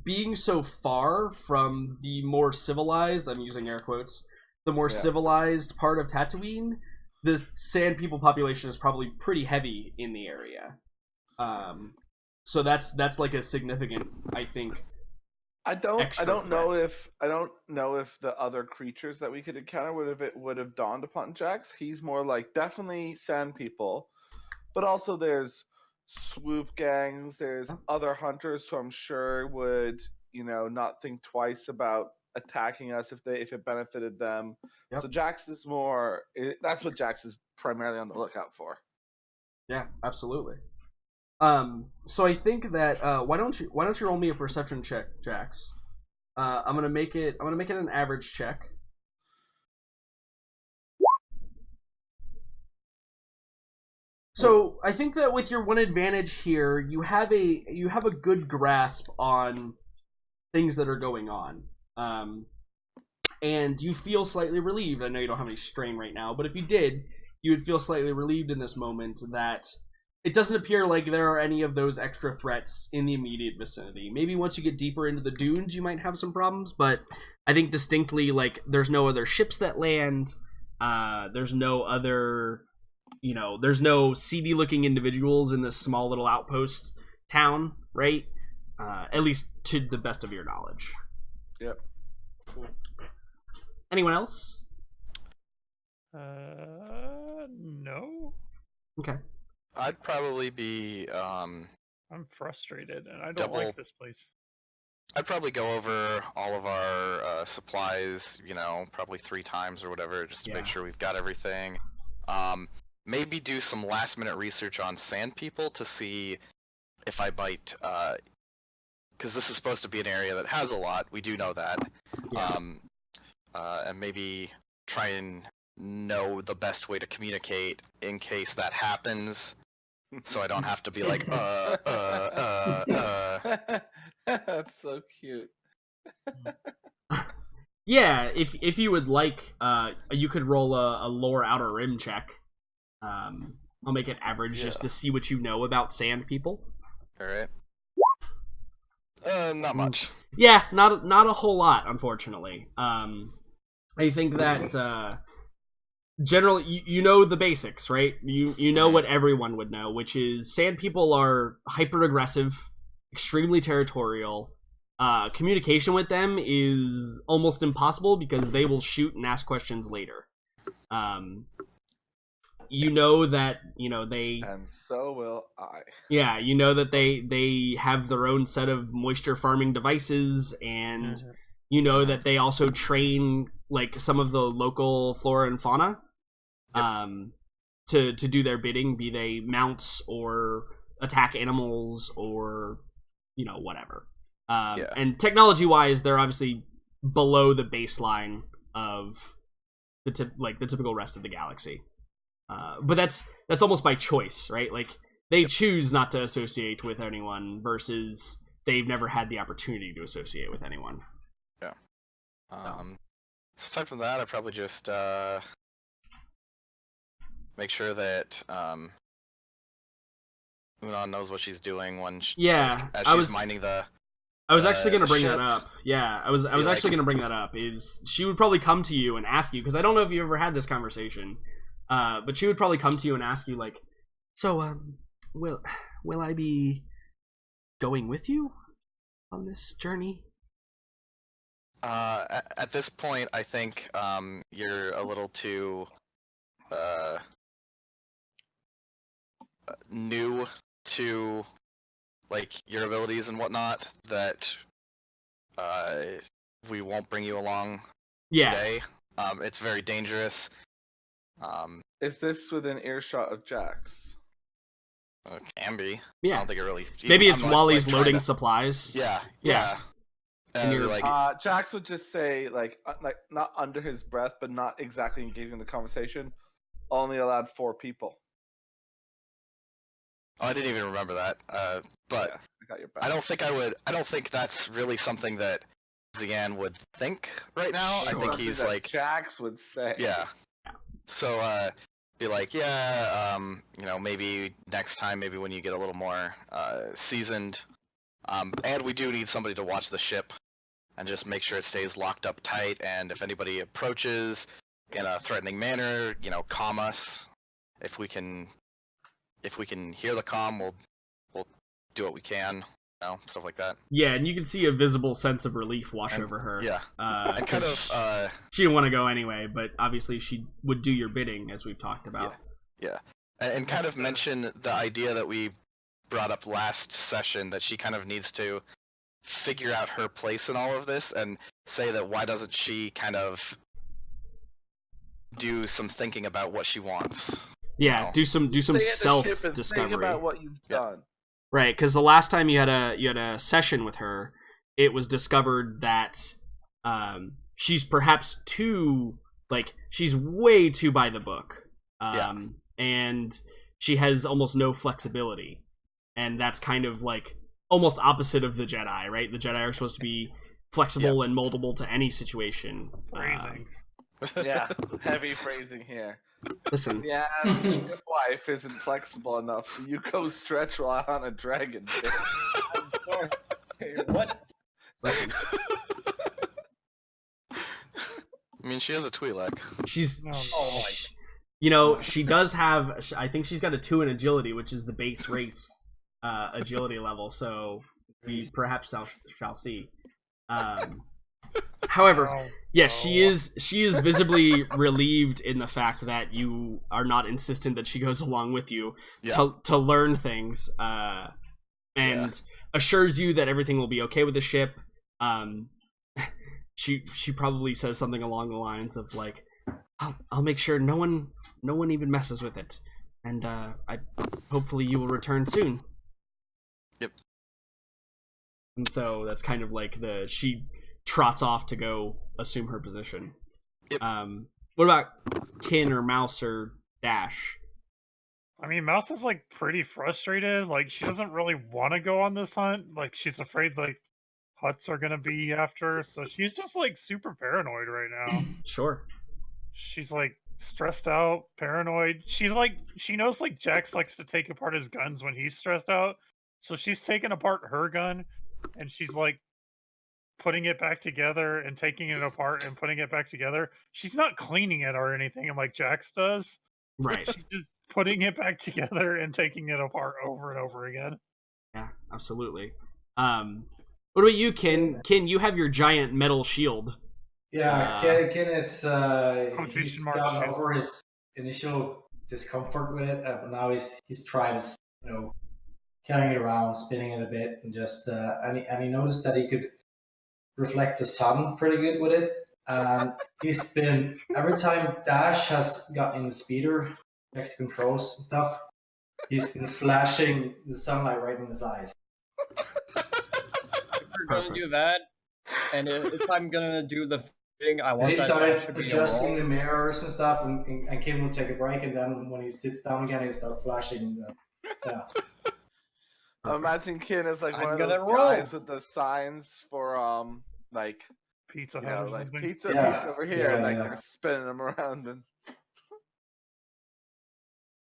being so far from the more civilized, I'm using air quotes, the more civilized part of Tatooine, the sand people population is probably pretty heavy in the area. So that's like a significant, I think, I don't extra know threat. if the other creatures that we could encounter would have dawned upon Jax. He's more like definitely sand people, but also there's swoop gangs, there's other hunters who I'm sure would, not think twice about attacking us if it benefited them. Yep. So that's what Jax is primarily on the lookout for. Yeah, absolutely. So I think that why don't you roll me a perception check, Jax? I'm gonna make it an average check. So I think that with your one advantage here, you have a good grasp on things that are going on, and you feel slightly relieved. I know you don't have any strain right now, but if you did, you would feel slightly relieved in this moment that it doesn't appear like there are any of those extra threats in the immediate vicinity. Maybe once you get deeper into the dunes, you might have some problems, but I think distinctly, like, there's no other ships that land. There's no other, there's no seedy-looking individuals in this small little outpost town, right? At least to the best of your knowledge. Yep. Anyone else? No. Okay. I'd probably be I'm frustrated, and I don't like this place. I'd probably go over all of our supplies, probably 3 times or whatever, just to make sure we've got everything. Maybe do some last-minute research on sand people to see if I might, because this is supposed to be an area that has a lot. We do know that. Yeah. And maybe try and know the best way to communicate in case that happens. So I don't have to be like, That's so cute. Yeah, if you would like, you could roll a lore outer rim check. I'll make it average just to see what you know about sand people. Alright. Not much. Yeah, not a whole lot, unfortunately. I think that generally, you know the basics, right? You know what everyone would know, which is sand people are hyper aggressive, extremely territorial. Communication with them is almost impossible because they will shoot and ask questions later. You know that they, and so will I. Yeah, you know that they have their own set of moisture farming devices, and you know that they also train like some of the local flora and fauna to do their bidding, be they mounts or attack animals or whatever. And technology wise, they're obviously below the baseline of the typical rest of the galaxy. But that's almost by choice, right? Like, they choose not to associate with anyone versus they've never had the opportunity to associate with anyone. Yeah. Aside from that, I'd probably just make sure that Unan knows what she's doing when she's minding the. I was actually going to bring ship. that up. Yeah, I was actually going to bring that up. Is she would probably come to you and ask you, because I don't know if you ever had this conversation, but she would probably come to you and ask you like, so will I be going with you on this journey? At this point, I think you're a little too new to like your abilities and whatnot that we won't bring you along today. It's very dangerous. Is this within earshot of Jax? Can be. Yeah. I don't think it really. Maybe it's while he's loading supplies. Yeah. And you're like, Jax would just say like not under his breath, but not exactly engaging in the conversation. Only allowed 4 people. Oh, I didn't even remember that. But yeah, I got your back. I don't think I would. I don't think that's really something that Zian would think right now. Sure. I think he's like Jax would say. Yeah. So be like, maybe next time, maybe when you get a little more seasoned. And we do need somebody to watch the ship and just make sure it stays locked up tight. And if anybody approaches in a threatening manner, calm us. If we can hear the comm, we'll do what we can. stuff like that. Yeah, and you can see a visible sense of relief wash over her. Yeah, and kind of she didn't want to go anyway, but obviously she would do your bidding, as we've talked about. Yeah, and kind of mention the idea that we brought up last session, that she kind of needs to figure out her place in all of this, and say that why doesn't she kind of do some thinking about what she wants. Yeah, do some self-discovery. Think about what you've done. Right, because the last time you had a session with her, it was discovered that she's perhaps she's way too by the book, and she has almost no flexibility, and that's kind of like almost opposite of the Jedi, right? The Jedi are supposed to be flexible and moldable to any situation. Phrasing. Yeah, heavy phrasing here. Listen. Yeah, your wife isn't flexible enough, so you go stretch while on a dragon. I'm sorry. What? Listen. I mean, she has a Twi'lek. She's... Oh my... You know, she does have... I think she's got a 2 in agility, which is the base race agility level, so we perhaps shall see. However, yes, she is visibly relieved in the fact that you are not insistent that she goes along with you to learn things, and assures you that everything will be okay with the ship. She probably says something along the lines of like, I'll make sure no one even messes with it, and hopefully you will return soon. Yep. And so that's kind of like she trots off to go assume her position. Yep. What about Kin or Mouse or Dash? I mean, Mouse is like pretty frustrated. Like, she doesn't really want to go on this hunt. Like, she's afraid like Hutts are gonna be after her, so she's just like super paranoid right now. Sure. She's like stressed out, paranoid. She knows like Jax likes to take apart his guns when he's stressed out, so she's taking apart her gun, and she's like putting it back together and taking it apart and putting it back together. She's not cleaning it or anything, and like Jax does. Right. She's just putting it back together and taking it apart over and over again. Yeah, absolutely. What about you, Kin? Kin, you have your giant metal shield. Yeah, Kin is he's mark gotten shield. over his initial discomfort with it, and now he's trying to, carrying it around, spinning it a bit, and just and he noticed that he could reflect the sun pretty good with it. And he's been, every time Dash has gotten the speeder back to controls and stuff, he's been flashing the sunlight right in his eyes. If we're gonna do that, and if I'm gonna do the thing, I And want he that to started actually be a adjusting roll. the mirrors and stuff, and Kim will take a break, and then when he sits down again, he'll start flashing. Imagine Kin is like I'm one of gonna those roll. guys with the signs for like Pizza Hut or like something. pizza over here, Yeah, and like yeah. they're spinning them around. And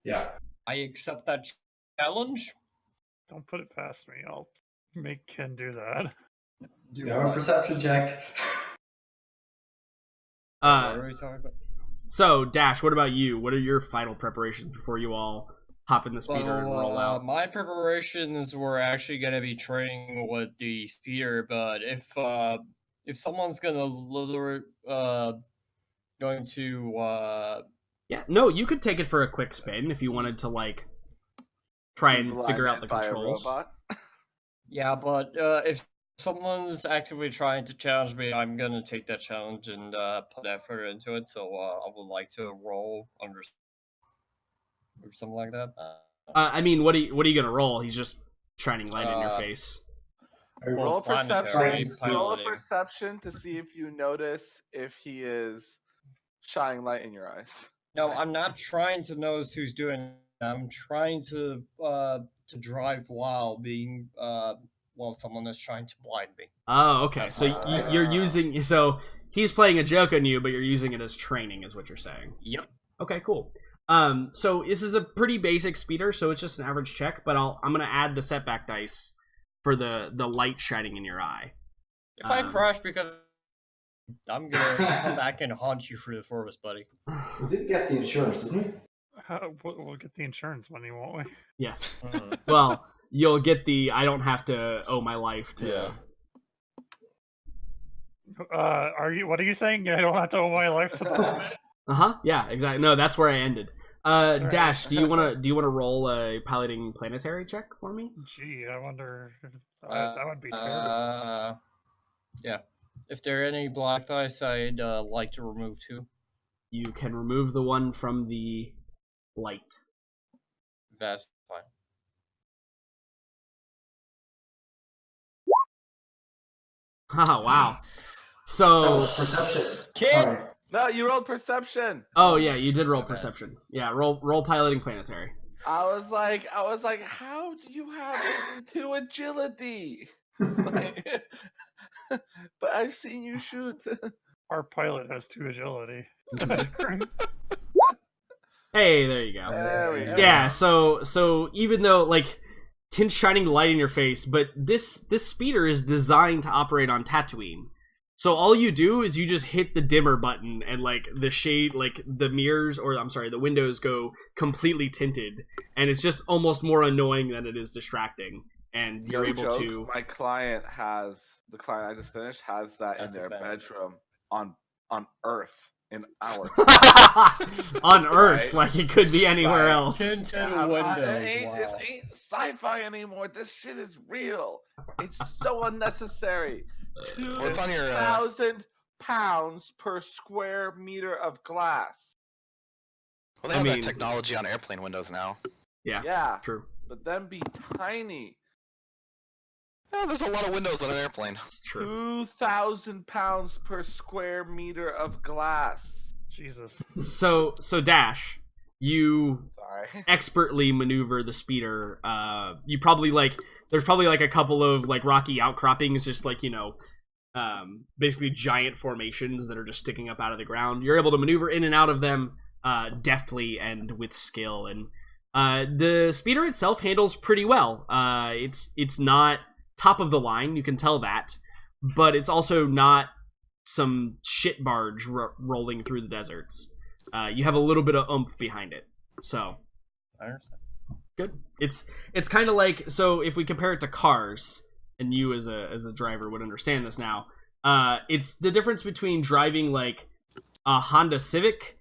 Yeah. I accept that challenge. Don't put it past me. I'll make Ken do that. Do You have a what? perception check. What are we talking about? So, Dash, what about you? What are your final preparations before you all hop in the speeder and roll out? My preparations were actually gonna be training with the speeder, but if someone's going to Yeah, no, you could take it for a quick spin if you wanted to, like, try and figure out the by a controls. robot. yeah, but if someone's actively trying to challenge me, I'm gonna take that challenge and put effort into it. So I would like to roll under or something like that. I mean, what are you gonna roll? He's just shining light in your face. Roll a planetary perception. Roll a piloting. perception to see if you notice if he is shining light in your eyes. No, I'm not trying to notice who's doing it. I'm trying to drive while being while someone is trying to blind me. Oh, okay. That's So fine. you're using. So he's playing a joke on you, but you're using it as training, is what you're saying. Yep. Okay, cool. So this is a pretty basic speeder, so it's just an average check. But I'm gonna add the setback dice for the light shining in your eye. If I crash because I'm gonna come back and haunt you through the forest, buddy. We did get the insurance, didn't we? We'll get the insurance money, won't we? Yes. Mhm. Well, you'll get the I don't have to owe my life to. Yeah. What are you saying? I don't have to owe my life to the Yeah, exactly. No, that's where I ended. right. Dash, do you wanna roll a piloting planetary check for me? Gee, I wonder. That would be terrible. Yeah. If there are any black dice, I'd like to remove 2. You can remove the one from the light. That's fine. Oh, wow. So, Perception. Kid! Sorry. No, you rolled perception. oh yeah, you did roll perception. Yeah, roll piloting planetary. I was like, how do you have 2 agility? Like, but I've seen you shoot. Our pilot has 2 agility. Hey, there you go. There we go. Yeah, so even though like Kin's shining light in your face, but this speeder is designed to operate on Tatooine. So all you do is you just hit the dimmer button and like the shade, like the mirrors, or I'm sorry, the windows go completely tinted, and it's just almost more annoying than it is distracting. And you're able to. My client the client I just finished has that in their bedroom on Earth in our on Earth, right. Like it could be anywhere else. Tinted windows. It ain't sci-fi anymore. This shit is real. It's so unnecessary. What's on your 2,000 pounds per square meter of glass. Well, they have that technology on airplane windows now. Yeah. True. But then be tiny. Yeah, there's a lot of windows on an airplane. That's true. 2,000 pounds per square meter of glass. Jesus. So Dash, you Sorry. expertly maneuver the speeder. You probably there's probably like a couple of like rocky outcroppings, just like, basically giant formations that are just sticking up out of the ground. You're able to maneuver in and out of them deftly and with skill, and the speeder itself handles pretty well. It's not top of the line, you can tell that, but it's also not some shit barge rolling through the deserts. You have a little bit of oomph behind it, so I understand. good. It's kind of like, so if we compare it to cars, and you as a driver would understand this now, it's the difference between driving like a Honda Civic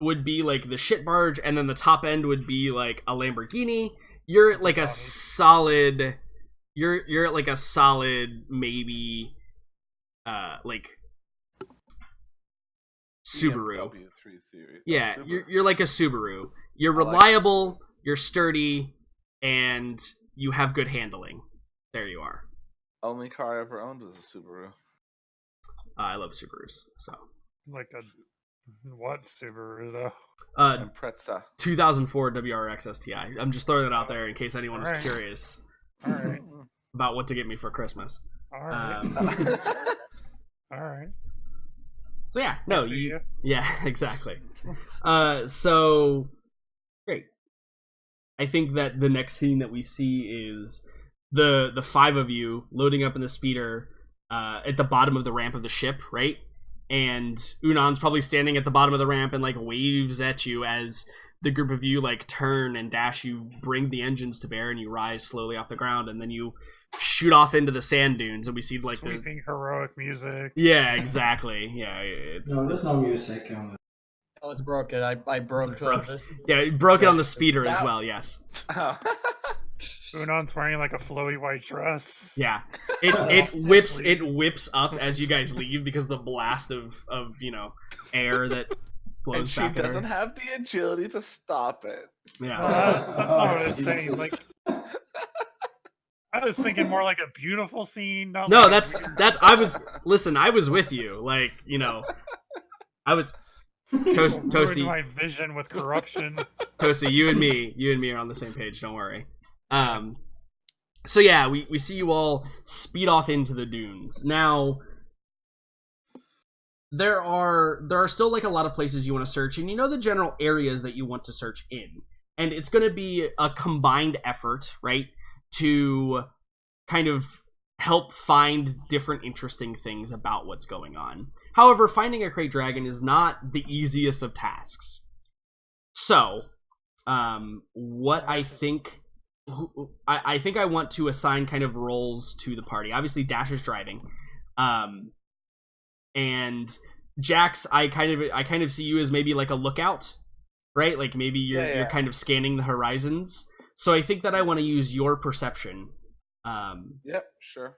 would be like the shit barge, and then the top end would be like a Lamborghini. You're at like a solid, you're at like a solid maybe like Subaru. BMW 3 Series. Yeah, Subaru. you're like a Subaru. You're I like reliable, you're sturdy, and you have good handling. There you are. Only car I ever owned was a Subaru. I love Subarus, so. Like a what Subaru though? Impreza. 2004 WRX STI. I'm just throwing it out there in case anyone is Alright. curious All right. about what to get me for Christmas. All right. All right. So yeah, no, I see ya. yeah, exactly. So great. I think that the next scene that we see is the 5 of you loading up in the speeder at the bottom of the ramp of the ship, right? And Unan's probably standing at the bottom of the ramp and like waves at you as the group of you like turn and Dash. You bring the engines to bear and you rise slowly off the ground, and then you shoot off into the sand dunes, and we see like the Sweeping heroic music. yeah, exactly. Yeah, it's No, there's no music on it. Oh, it's broken. I broke broke. this. yeah, it broke it on the speeder as well. Yes. Unan's wearing like a flowy white dress. Yeah, it whips up as you guys leave because of the blast of air that blows And she back at doesn't her. have the agility to stop it. Yeah. That's not what I was Jesus. saying. Like, I was thinking more like a beautiful scene. Not No, like a that's weird- I was with you. Like, I was Ruined Toasty, my vision with corruption. Toasty, you and me are on the same page. Don't worry. So yeah, we see you all speed off into the dunes. Now, there are still like a lot of places you want to search, and the general areas that you want to search in, and it's going to be a combined effort, right, to kind of help find different interesting things about what's going on. However, finding a crate dragon is not the easiest of tasks. So, what I think I think I want to assign kind of roles to the party. Obviously, Dash is driving, and Jax, I kind of see you as maybe like a lookout, right? Like maybe you're kind of scanning the horizons. So I think that I want to use your perception. Yep, sure.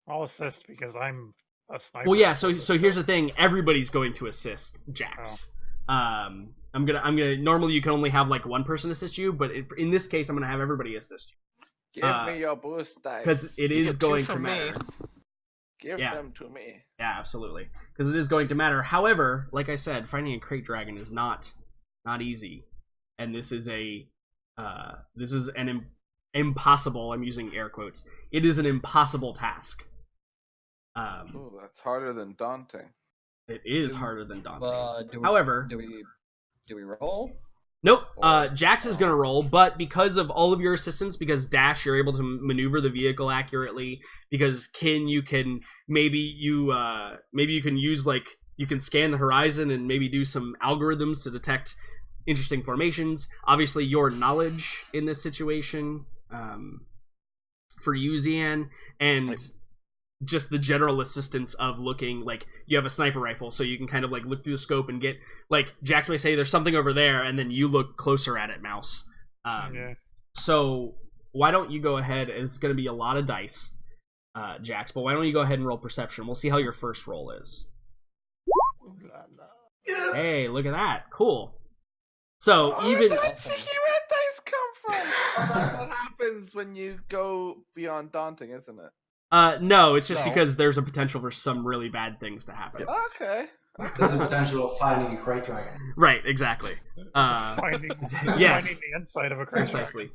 I'll assist because I'm a sniper. Well, yeah. So here's the thing: everybody's going to assist Jax. Oh. I'm gonna. Normally, you can only have like one person assist you, but in this case, I'm gonna have everybody assist you. Give me your boost dice. Because it is going to matter. Give them to me. Yeah, absolutely. Because it is going to matter. However, like I said, finding a crate dragon is not easy, and this is an impossible. I'm using air quotes. It is an impossible task. Ooh, that's harder than daunting. It is harder than daunting. However, do we roll? Nope. Jax is gonna roll, but because of all of your assistance, because Dash, you're able to maneuver the vehicle accurately. Because Kin, you can maybe you can use you can scan the horizon and maybe do some algorithms to detect interesting formations. Obviously, your knowledge in this situation, for you, Zian, and just the general assistance of looking, like you have a sniper rifle, so you can kind of like look through the scope and get, like Jax may say there's something over there, and then you look closer at it, Mouse. So why don't you go ahead? It's going to be a lot of dice, Jax, but why don't you go ahead and roll perception? We'll see how your first roll is. Hey, look at that. Cool. So even Where did red dice come from? That's what happens when you go beyond daunting, isn't it? No, it's just because there's a potential for some really bad things to happen. Okay. There's a potential of finding a crate dragon. Right, exactly. Finding the inside of a crate precisely.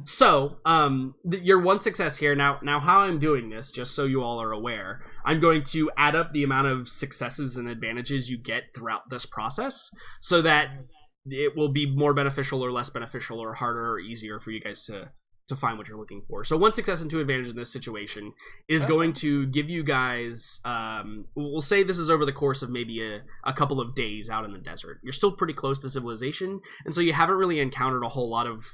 So, your one success here. Now, how I'm doing this, just so you all are aware, I'm going to add up the amount of successes and advantages you get throughout this process, so that it will be more beneficial or less beneficial or harder or easier for you guys to find what you're looking for. So 1 success and 2 advantage in this situation is going to give you guys, we'll say this is over the course of maybe a couple of days out in the desert. You're still pretty close to civilization, and so you haven't really encountered a whole lot of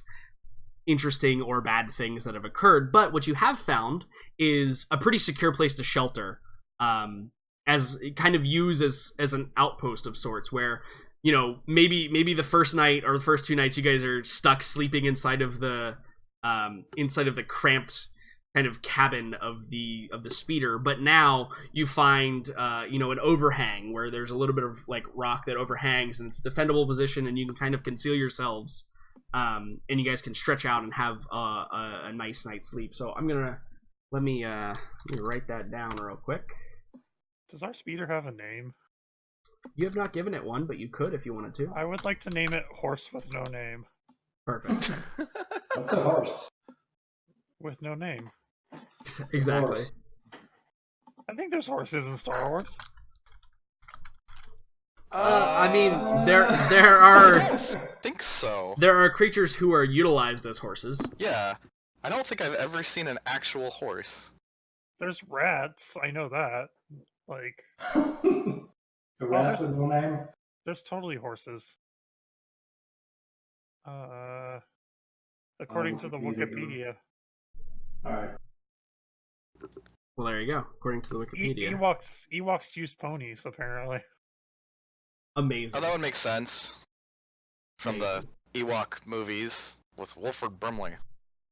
interesting or bad things that have occurred, but what you have found is a pretty secure place to shelter, as kind of use as an outpost of sorts, where maybe the first night or the first 2 nights you guys are stuck sleeping inside of the cramped kind of cabin of the speeder, but now you find an overhang where there's a little bit of like rock that overhangs, and it's a defendable position, and you can kind of conceal yourselves, and you guys can stretch out and have a nice night's sleep. So I'm gonna let me write that down real quick. Does our speeder have a name? You have not given it one, but you could if you wanted to. I would like to name it Horse with No Name. Perfect. What's a horse? With no name. Exactly. Horse. I think there's horses in Star Wars. I mean, there are. I don't think so. There are creatures who are utilized as horses. Yeah, I don't think I've ever seen an actual horse. There's rats. I know that. Like. A rat with no name? There's totally horses. According to the Wikipedia. Alright. Well, there you go. According to the Wikipedia. Ewoks use ponies, apparently. Amazing. Oh, that would make sense. From the Ewok movies with Wolford Brimley.